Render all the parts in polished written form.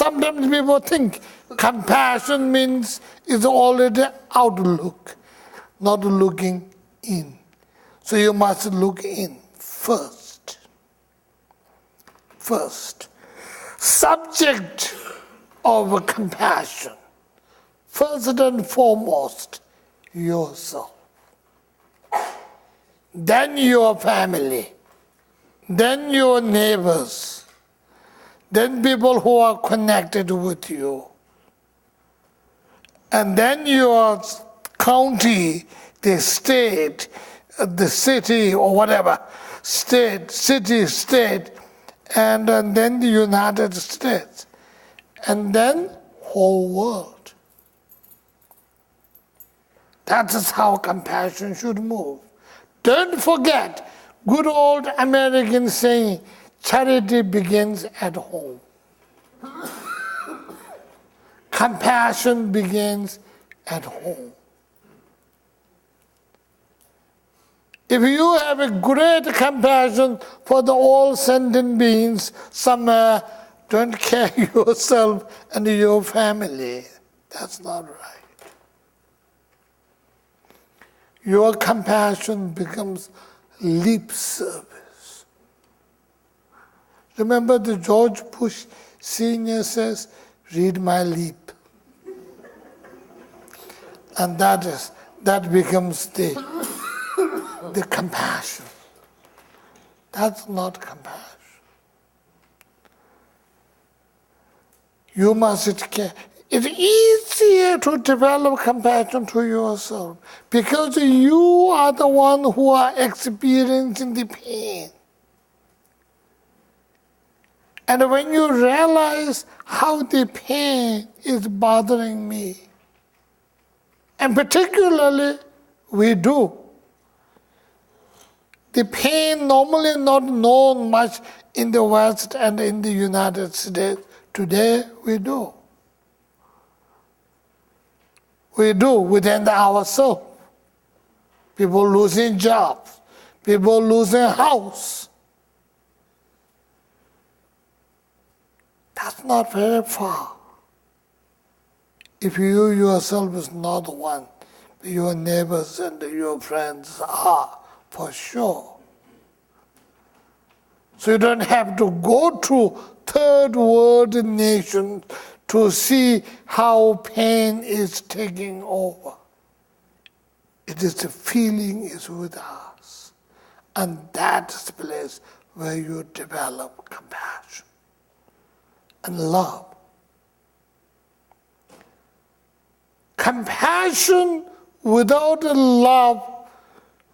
sometimes people think compassion means is already outlook, not looking in. So you must look in first. First, subject of compassion, first and foremost, yourself. Then your family, then your neighbors, then people who are connected with you, and then your county, the state, the city or whatever, state, and then the United States, and then whole world. That is how compassion should move. Don't forget, good old American saying, charity begins at home. Compassion begins at home. If you have a great compassion for the all sentient beings somewhere, don't care yourself and your family. That's not right. Your compassion becomes lip service. Remember the George Bush Sr. says, read my lip. And that becomes the compassion. That's not compassion. You must care. It's easier to develop compassion to yourself because you are the one who are experiencing the pain. And when you realize how the pain is bothering me, and particularly we do, the pain normally not known much in the West and in the United States. Today we do. We do within ourselves. People losing jobs, people losing house. That's not very far. If you yourself is not one, your neighbors and your friends are, for sure. So you don't have to go to third world nations to see how pain is taking over. It is the feeling is with us. And that's the place where you develop compassion and love. Compassion without love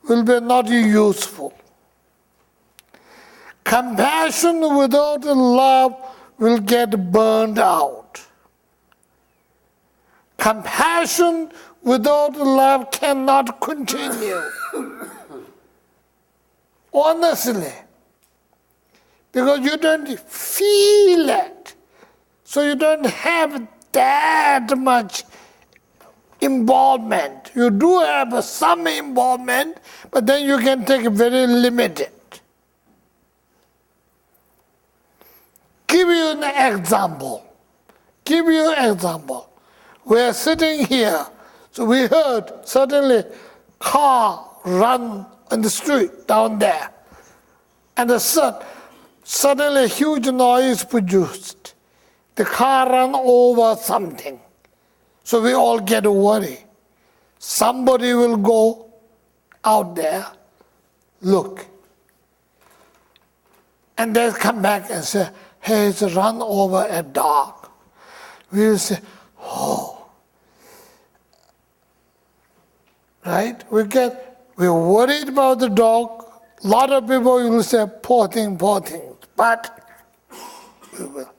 will be not useful. Compassion without love will get burned out. Compassion without love cannot continue. Honestly. Because you don't feel it. So you don't have that much involvement. You do have some involvement, but then you can take very limited. Give you an example. We are sitting here, so we heard suddenly car run on the street down there. And suddenly a huge noise produced. The car ran over something. So we all get worried. Somebody will go out there, look. And they'll come back and say, hey, it's run over a dog. We will say, oh. Right? We're worried about the dog. A lot of people will say, poor thing. But we will.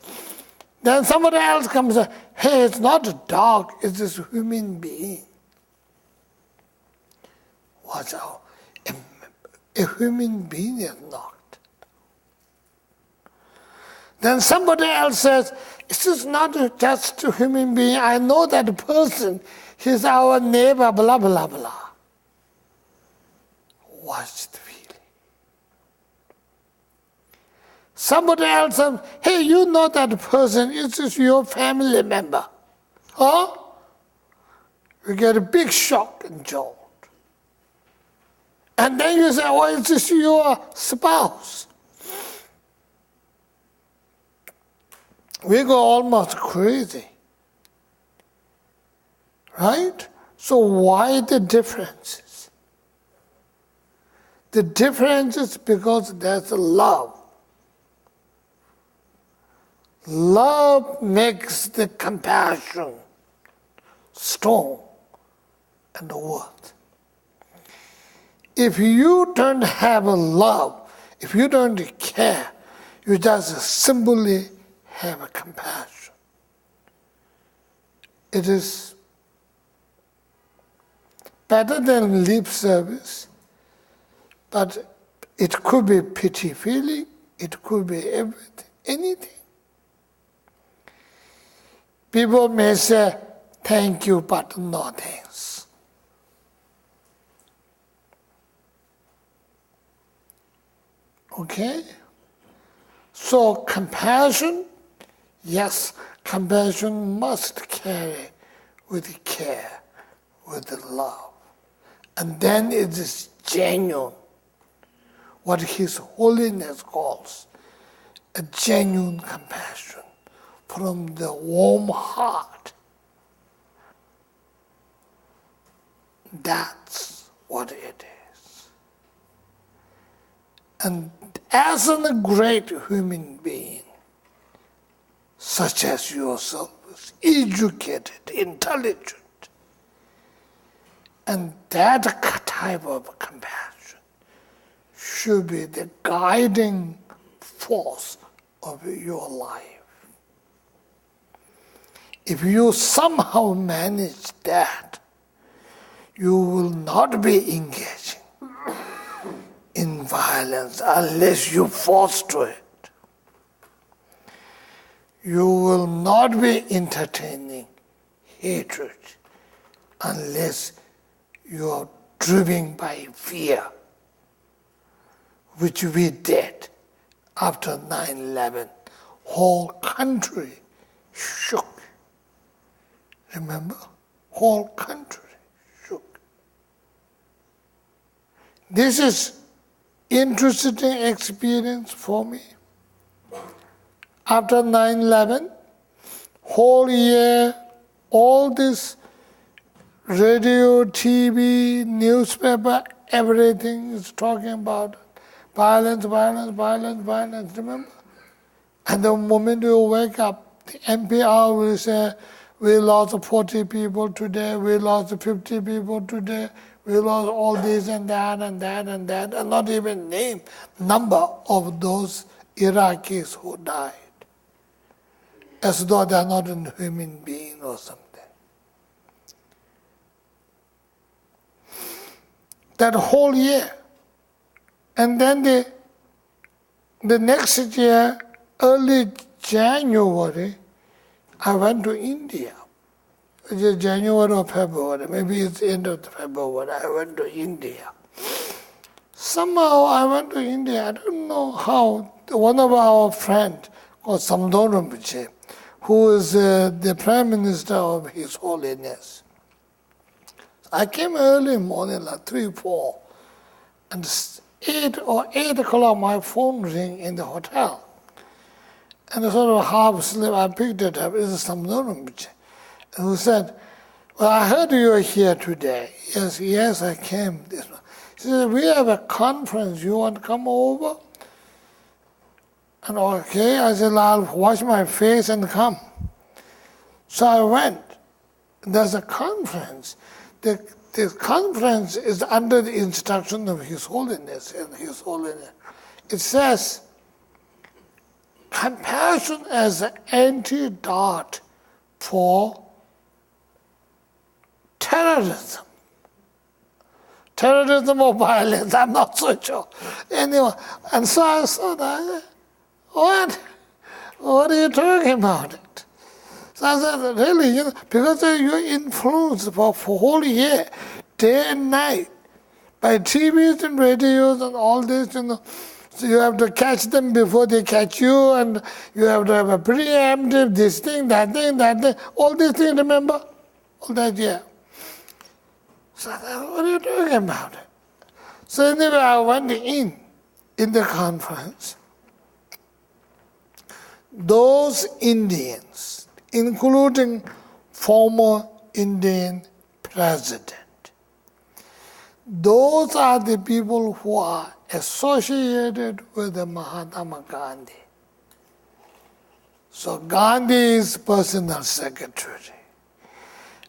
Then somebody else comes and says, hey, it's not a dog, it's this human being. Watch out. A human being is not. Then somebody else says, this is not just a human being. I know that person. He's our neighbor, blah, blah, blah. Watch the feeling. Somebody else says, hey, you know that person, it's just your family member. Huh? You get a big shock and jolt. And then you say, oh, it's just your spouse. We go almost crazy. Right? So why the differences? The difference is because there's love. Love makes the compassion strong and worth. If you don't have a love, if you don't care, you just simply have a compassion. It is better than lip service, but it could be pity feeling, it could be everything, anything. People may say, thank you, but no thanks. Okay? So compassion, yes, compassion must carry with care, with love. And then it is genuine, what His Holiness calls a genuine compassion from the warm heart. That's what it is. And as a great human being, such as yourself, educated, intelligent, and that type of compassion should be the guiding force of your life. If you somehow manage that, you will not be engaging in violence unless you foster it. You will not be entertaining hatred unless you are driven by fear, which we did after 9/11. Whole country shook. Remember? Whole country shook. This is interesting experience for me. After 9/11, whole year, all this radio, TV, newspaper, everything is talking about violence, violence, violence, violence, remember? And the moment you wake up, the NPR will say, we lost 40 people today, we lost 50 people today, we lost all this and that and that and that, and not even name number of those Iraqis who died, as though they are not a human being or something. That whole year. And then the next year, early January, I went to India. It is January or February, maybe it's the end of February, I went to India. Somehow I went to India, I don't know how, one of our friends called Samdon Rinpoche, who is the Prime Minister of His Holiness. I came early morning, like 3, 4, and 8 o'clock my phone rang in the hotel. And I sort of half asleep, I picked it up, it's Samdon Rinpoche. And who said, well, I heard you are here today. Yes, I came. He said, we have a conference, you want to come over? And okay, I said, I'll wash my face and come. So I went. There's a conference. The conference is under the instruction of His Holiness and His Holiness. It says, compassion as an antidote for terrorism. Terrorism or violence, I'm not so sure. Anyway, and so I thought, what are you talking about it? So I said, really, because you're influenced for whole year, day and night, by TVs and radios and all this, So you have to catch them before they catch you, and you have to have a preemptive, this thing, that thing, that thing, all these things, remember? All that, yeah. So I thought, what are you talking about? So anyway, I went in the conference. Those Indians, including former Indian president, those are the people who are associated with the Mahatma Gandhi. So Gandhi is personal secretary.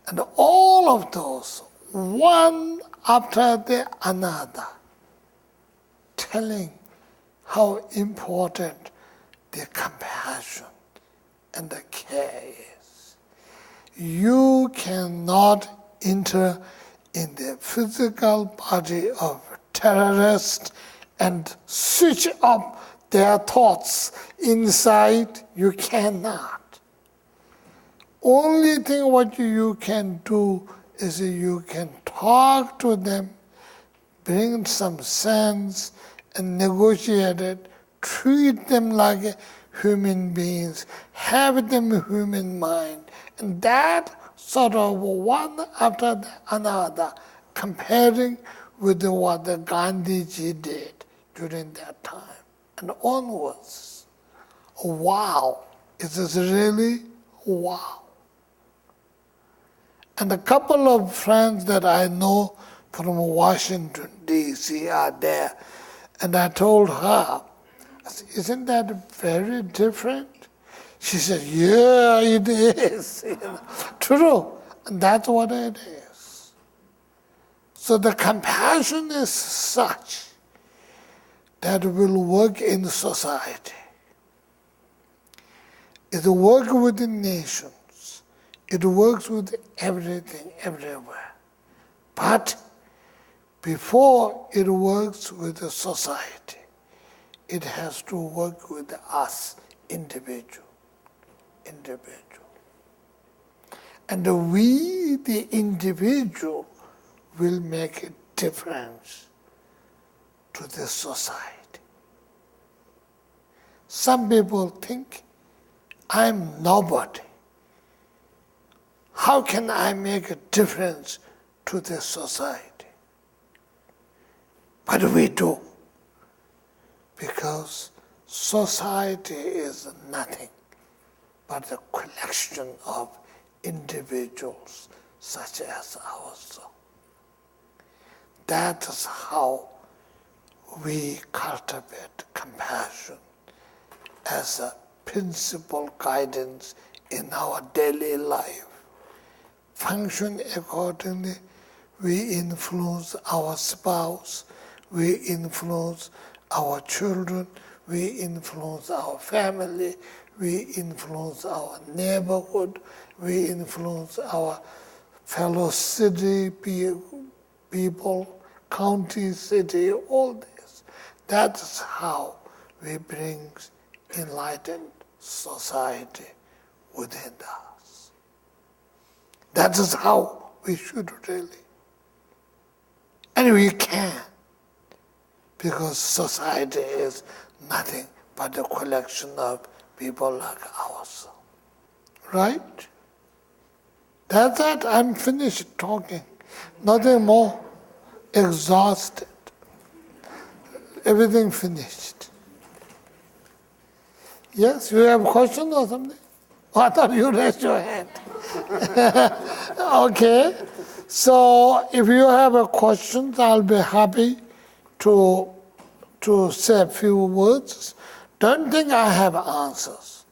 And all of those, one after the another, telling how important the compassion and the care is. You cannot enter in the physical body of terrorists and switch up their thoughts inside. You cannot. Only thing what you can do is you can talk to them, bring some sense, and negotiate it, treat them like human beings, have them human mind, and that sort of one after another, comparing with what the Gandhiji did during that time and onwards. Wow! It is really wow. And a couple of friends that I know from Washington, D.C. are there, and I told her, I said, isn't that very different? She said, yeah, it is. True, and that's what it is. So the compassion is such that will work in society. It works with the nations. It works with everything, everywhere. But before it works with the society, it has to work with us, individual. And we, the individual, will make a difference to the society. Some people think, I'm nobody. How can I make a difference to the society? But we do. Because society is nothing but a collection of individuals such as ourselves. That is how we cultivate compassion as a principal guidance in our daily life. Function accordingly, we influence our spouse, we influence our children, we influence our family, we influence our neighborhood, we influence our fellow city people, county, city, all this. That's how we bring enlightened society within us. That is how we should really. And we can, because society is nothing but a collection of people like ourselves. Right? That's it. I'm finished talking. Nothing more. Exhausted. Everything finished. Yes, you have a question or something? Oh, I thought you raised your hand. Okay. So if you have a question, I'll be happy to say a few words. Don't think I have answers.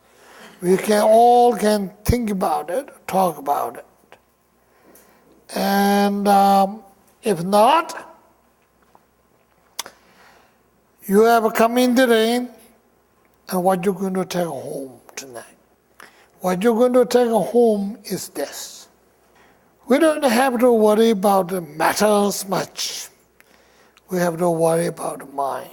We all can think about it, talk about it. And if not, you have come in the rain, and what you're going to take home tonight. What you're going to take home is this. We don't have to worry about the matters much. We have to worry about the mind.